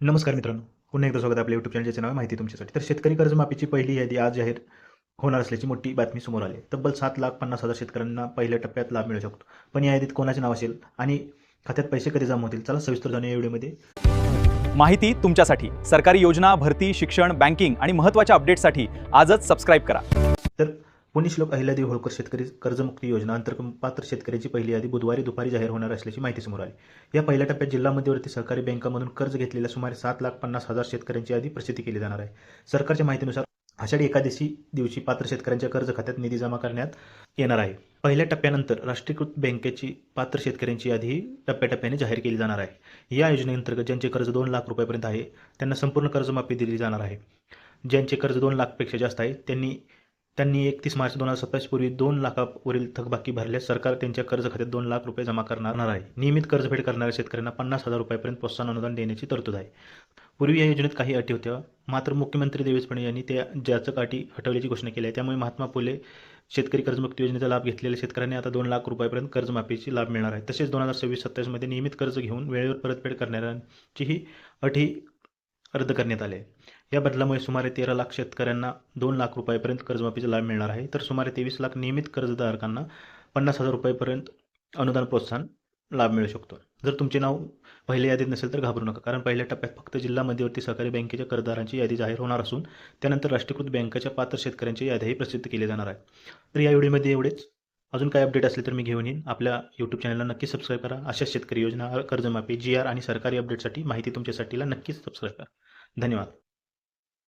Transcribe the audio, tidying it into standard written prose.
नमस्कार मित्रांनो, पुन्हा एकदा स्वागत आहे आपल्या यूट्यूब चॅनलचे नाव आहे माहिती तुमच्यासाठी. तर शेतकरी कर्जमाफीची पहिली यादी आज जाहीर होणार असल्याची मोठी बातमी समोर आली. तब्बल 7,50,000 शेतकऱ्यांना पहिल्या टप्प्यात लाभ मिळू शकतो. पण या यादीत कोणाचे नाव असेल आणि खात्यात पैसे कधी जमा होतील, चला सविस्तर जाणूया या व्हिडिओमध्ये. माहिती तुमच्यासाठी. सरकारी योजना, भरती, शिक्षण, बँकिंग आणि महत्त्वाच्या अपडेट्ससाठी आजच सबस्क्राईब करा. तर पुण्यश्लोक अहिल्यादेवी होळकर शेतकरी कर्जमुक्ती योजना अंतर्गत पात्र शेतकऱ्यांची पहिली यादी बुधवारी दुपारी जाहीर होणार असल्याची माहिती समोर आली. या पहिल्या टप्प्यात जिल्हा मध्यवर्ती सहकारी बँकांमधून कर्ज घेतलेल्या सुमारे 7,50,000 शेतकऱ्यांची यादी प्रसिद्ध केली जाणार आहे. सरकारच्या माहितीनुसार आषाढी एकादशी दिवशी पात्र शेतकऱ्यांच्या कर्ज खात्यात निधी जमा करण्यात येणार आहे. पहिल्या टप्प्यानंतर राष्ट्रीयकृत बँकेची पात्र शेतकऱ्यांची यादी टप्प्याटप्प्याने जाहीर केली जाणार आहे. या योजनेअंतर्गत ज्यांचे कर्ज 2 लाख रुपयापर्यंत आहे त्यांना संपूर्ण कर्जमाफी दिली जाणार आहे. ज्यांचे कर्ज 2 लाखपेक्षा जास्त आहे त्यांनी 31 मार्च 2027 पूर्वी 2 लाखावरील थकबाकी भरल्यास सरकार त्यांच्या कर्ज खात्यात 2 लाख रुपये जमा करणार आहे. नियमित कर्जफेड करणाऱ्या शेतकऱ्यांना 50,000 रुपयापर्यंत प्रोत्साहन अनुदान देण्याची तरतूद आहे. पूर्वी या योजनेत काही अटी होत्या, मात्र मुख्यमंत्री देवेश फडणवीस यांनी त्या जाचक अटी हटवल्याची घोषणा केली आहे. त्यामुळे महात्मा फुले शेतकरी कर्जमुक्ती योजनेचा लाभ घेतलेल्या शेतकऱ्यांनी आता 2 लाख रुपयापर्यंत कर्जमाफीची लाभ मिळणार आहे. तसेच 2026-27 मध्ये नियमित कर्ज घेऊन वेळेवर परतफेड करणाऱ्यांचीही अटी रद्द करण्यात आले आहे. या बदलामुळे सुमारे 13 लाख शेतकऱ्यांना 2 लाख रुपयापर्यंत कर्जमाफीचा लाभ मिळणार आहे, तर सुमारे 23 लाख नियमित कर्जधारकांना 50,000 रुपयापर्यंत अनुदान प्रोत्साहन लाभ मिळू शकतो. जर तुमचे नाव पहिल्या यादीत नसेल तर घाबरू नका, कारण पहिल्या टप्प्यात फक्त जिल्हा मध्यवर्ती सहकारी बँकेच्या कर्जदारांची यादी जाहीर होणार असून त्यानंतर राष्ट्रीयकृत बँकेच्या पात्र शेतकऱ्यांची यादीही प्रसिद्ध केली जाणार आहे. तर या व्हिडिओमध्ये एवढेच. अजून काय अपडेट असले तर मी घेऊन येईन. आपल्या यूट्यूब चॅनलला नक्की सबस्क्राईब करा. अशाच शेतकरी योजना, कर्जमाफी, GR आणि सरकारी अपडेटसाठी माहिती तुमच्यासाठीला नक्कीच सबस्क्राईब करा. धन्यवाद.